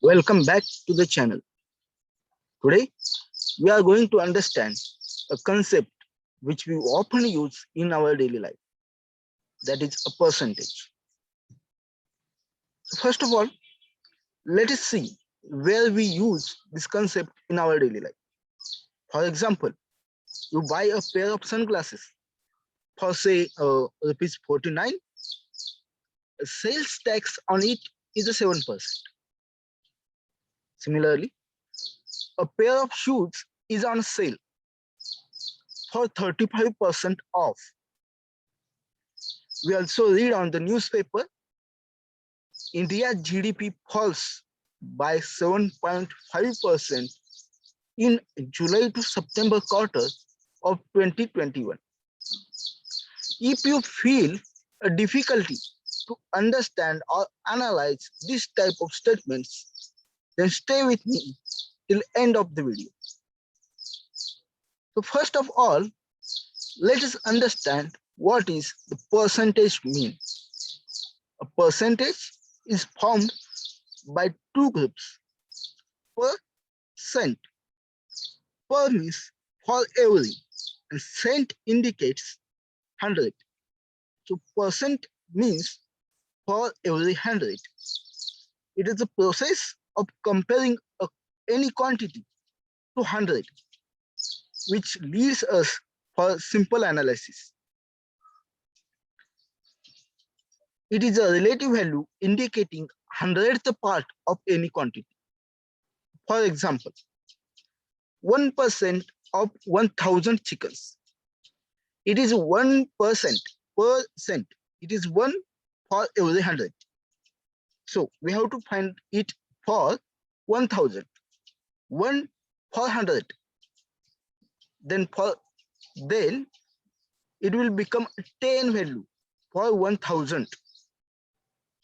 Welcome back to the channel. Today, we are going to understand a concept which we often use in our daily life, that is a percentage. First of all, let us see where we use this concept in our daily life. For example, you buy a pair of sunglasses for say rupees 49, sales tax on it is a 7%. Similarly, a pair of shoes is on sale for 35% off. We also read on the newspaper India's GDP falls by 7.5% in July to September quarter of 2021. If you feel a difficulty to understand or analyze this type of statements, then stay with me till end of the video. So first of all, let us understand what is the percentage mean. A percentage is formed by two groups. Per cent. Per means for every, and cent indicates 100. So percent means for every 100. It is a process of comparing any quantity to 100, which leads us for simple analysis. It is a relative value indicating 100th part of any quantity. For example, 1% of 1000 chickens. It is 1% per cent. It is 1 for every 100. So we have to find it for 1000. 1 for 100. Then it will become 10 value for 1000.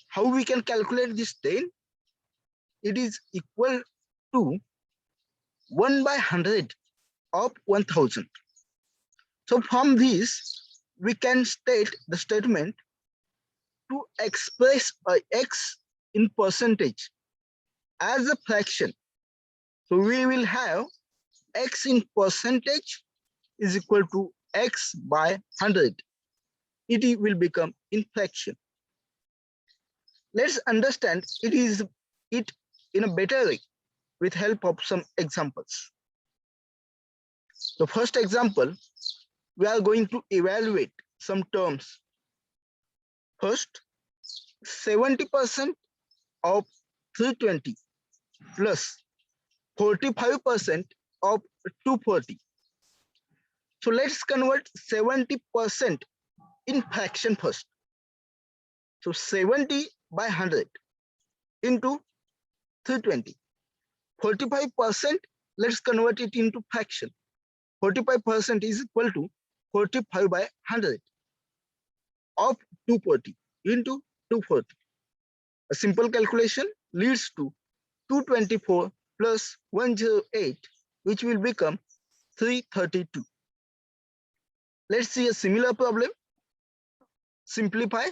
How we can calculate this 10? It is equal to 1 by 100 of 1000. So from this, we can state the statement to express a x in percentage as a fraction. So we will have x in percentage is equal to x by 100. It will become in fraction. Let's understand it in a better way with help of some examples. The first example, we are going to evaluate some terms. First, 70% of 320 plus 45% of 240. So let's convert 70% in fraction first. So 70 by 100 into 320. 45%, let's convert it into fraction. 45% is equal to 45 by 100 of 240 into 240. A simple calculation leads to 224 plus 108, which will become 332. Let's see a similar problem. Simplify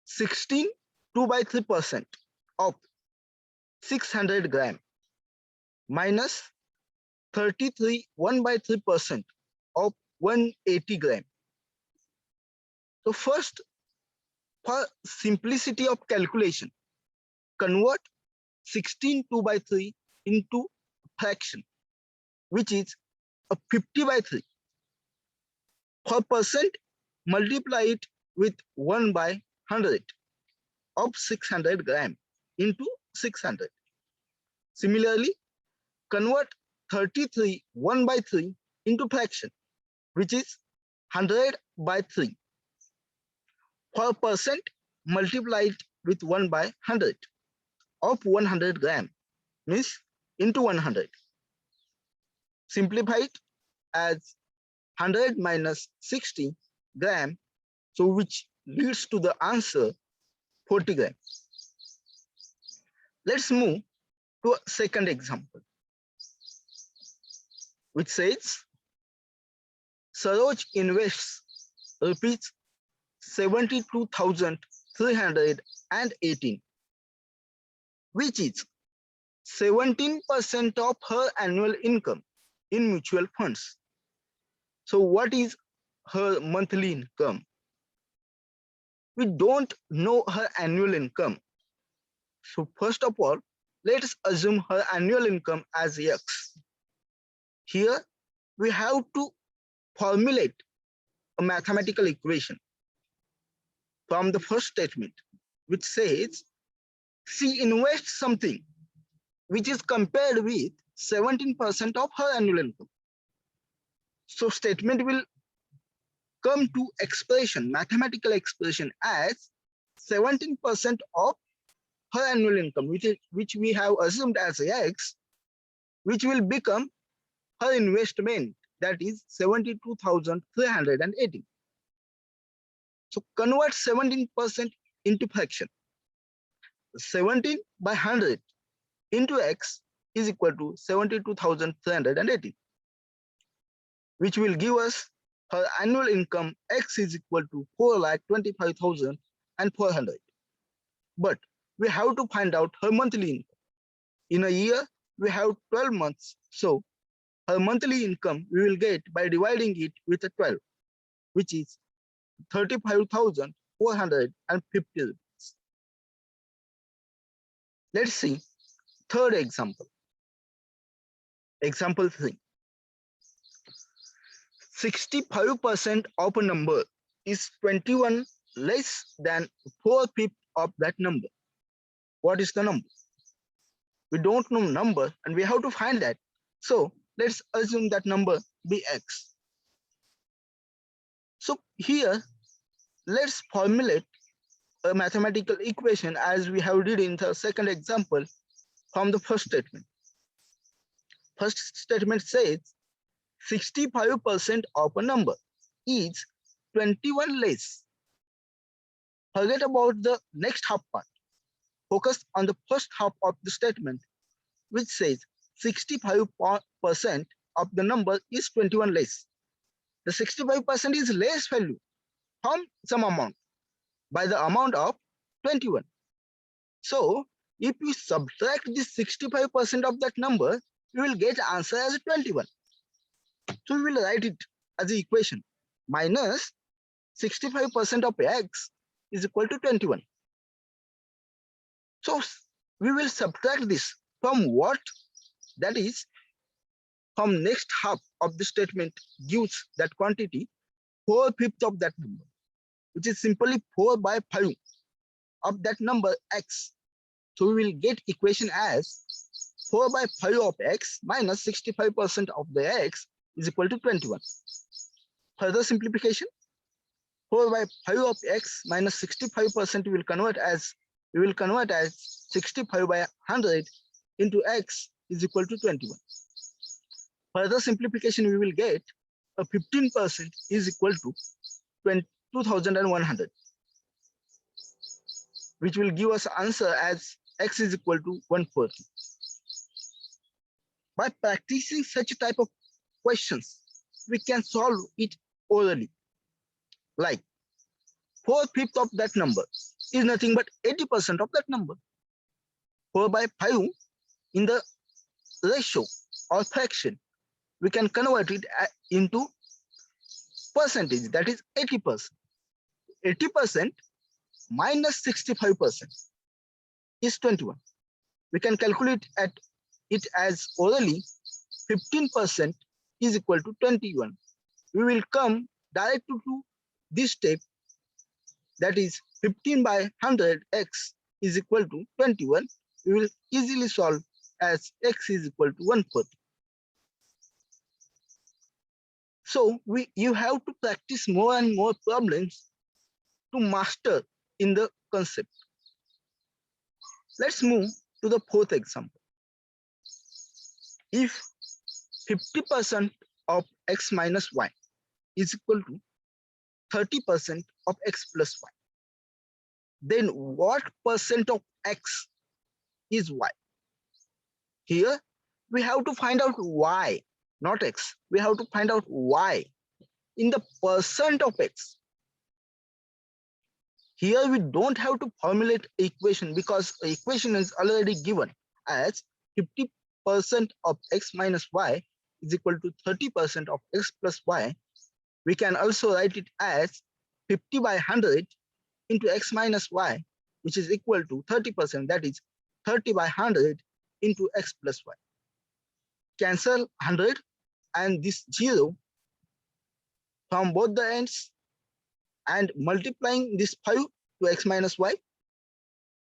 16 2 by 3% of 600 gram minus 33 1 by 3% of 180 gram. So first, for simplicity of calculation, convert 16 2 by 3 into fraction, which is a 50 by 3. For percent, multiply it with 1 by 100 of 600 gram into 600. Similarly, convert 33 1 by 3 into fraction, which is 100 by 3. For percent, multiply it with 1 by 100 of 100 gram, means into 100. Simplify it as 100 minus 60 gram, so which leads to the answer 40 gram. Let's move to a second example, which says Saroj invests rupees 72,318 which is 17% of her annual income in mutual funds. So what is her monthly income? We don't know her annual income. So first of all, let us assume her annual income as X. Here we have to formulate a mathematical equation from the first statement, which says she invests something which is compared with 17% of her annual income. So statement will come to expression, mathematical expression as 17% of her annual income, which we have assumed as X, which will become her investment, that is 72,380. So convert 17% into fraction. 17 by 100 into X is equal to 72,380, which will give us her annual income. X is equal to 4,25,400. But we have to find out her monthly income. In a year, we have 12 months. So her monthly income we will get by dividing it with a 12, which is 35,450. Let's see third example. Example 3. 65% of a number is 21 less than 4/5 of that number. What is the number? We don't know number and we have to find that. So let's assume that number be X. So here let's formulate a mathematical equation as we have did in the second example from the first statement. First statement says 65% of a number is 21 less. Forget about the next half part. Focus on the first half of the statement, which says 65% of the number is 21 less. The 65% is less value from some amount by the amount of 21. So if we subtract this 65% of that number, we will get answer as 21. So we will write it as the equation minus 65% of X is equal to 21. So we will subtract this from what? That is from next half of the statement gives that quantity 4/5 of that number, which is simply 4 by 5 of that number X. So we will get equation as 4 by 5 of X minus 65% of the X is equal to 21. Further simplification, 4 by 5 of X minus 65% we will convert as 65 by 100 into X is equal to 21. Further simplification, we will get a 15% is equal to 22,100, which will give us answer as X is equal to 140. By practicing such type of questions, we can solve it orally. Like 4/5 of that number is nothing but 80% of that number. 4 by 5 in the ratio or fraction, we can convert it into percentage, that is 80%. 80% minus 65% is 21. We can calculate it as orally 15% is equal to 21. We will come directly to this step, that is 15 by 100 X is equal to 21. We will easily solve as X is equal to 140. So you have to practice more and more problems to master in the concept. Let's move to the fourth example. If 50% of X minus Y is equal to 30% of X plus Y, then what percent of X is Y? Here we have to find out Y, not X. We have to find out Y in the percent of X. Here we don't have to formulate equation because equation is already given as 50% of x minus y is equal to 30% of x plus y. We can also write it as 50 by 100 into x minus y, which is equal to 30%, that is 30 by 100 into x plus y. Cancel 100 and this 0 from both the ends, and multiplying this 5 to x minus y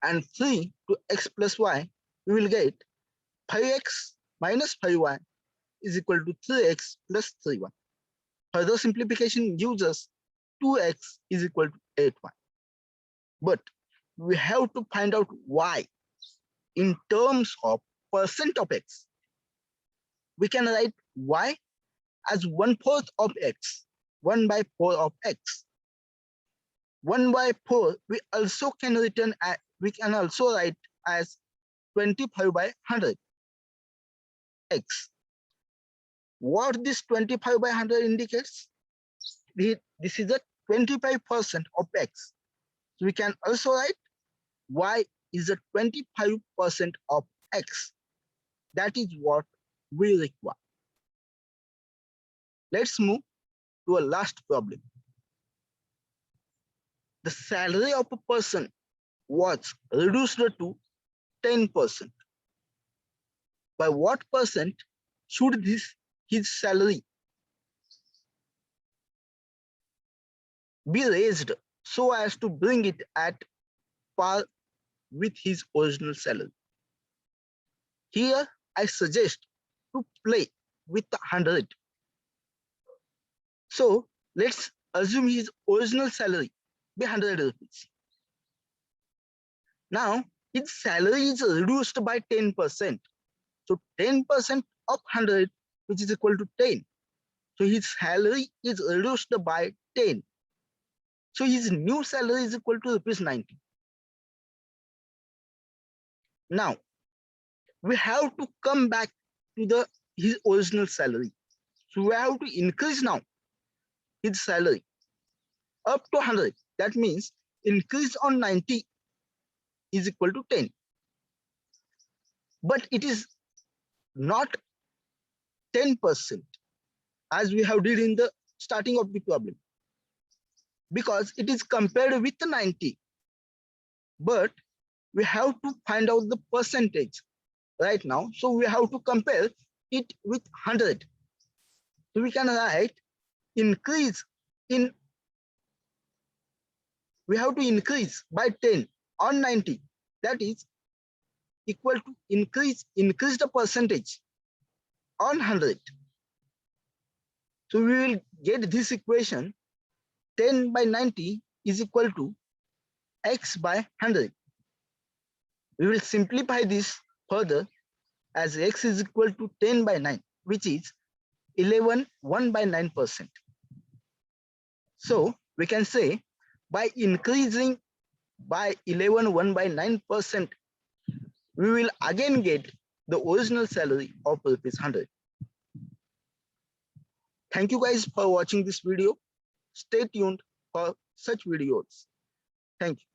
and 3 to x plus y, we will get 5x minus 5y is equal to 3x plus 3y. Further simplification gives us 2x is equal to 8y. But we have to find out y in terms of percent of x. We can write y as 1/4 of x, 1 by 4 of x. 1 by 4 we can also write as 25 by 100 x. What this 25 by 100 indicates? This is a 25% of x. So we can also write y is a 25% of x. That is what we require. Let's move to a last problem. The salary of a person was reduced to 10%. By what percent should his salary be raised so as to bring it at par with his original salary? Here I suggest to play with 100. So let's assume his original salary be 100 rupees. Now his salary is reduced by 10%. So 10% of 100, which is equal to 10. So his salary is reduced by 10. So his new salary is equal to rupees 90. Now we have to come back to his original salary. So we have to increase now his salary up to 100. That means increase on 90 is equal to 10. But it is not 10% as we have did in the starting of the problem, because it is compared with 90. But we have to find out the percentage right now. So we have to compare it with 100. So we can write increase in, we have to increase by 10 on 90. That is equal to increase the percentage on 100. So we will get this equation 10 by 90 is equal to x by 100. We will simplify this further as x is equal to 10 by 9, which is 11 1 by 9%. So we can say by increasing by 11 1 by 9%, we will again get the original salary of rupees 100. Thank you guys for watching this video. Stay tuned for such videos. Thank you.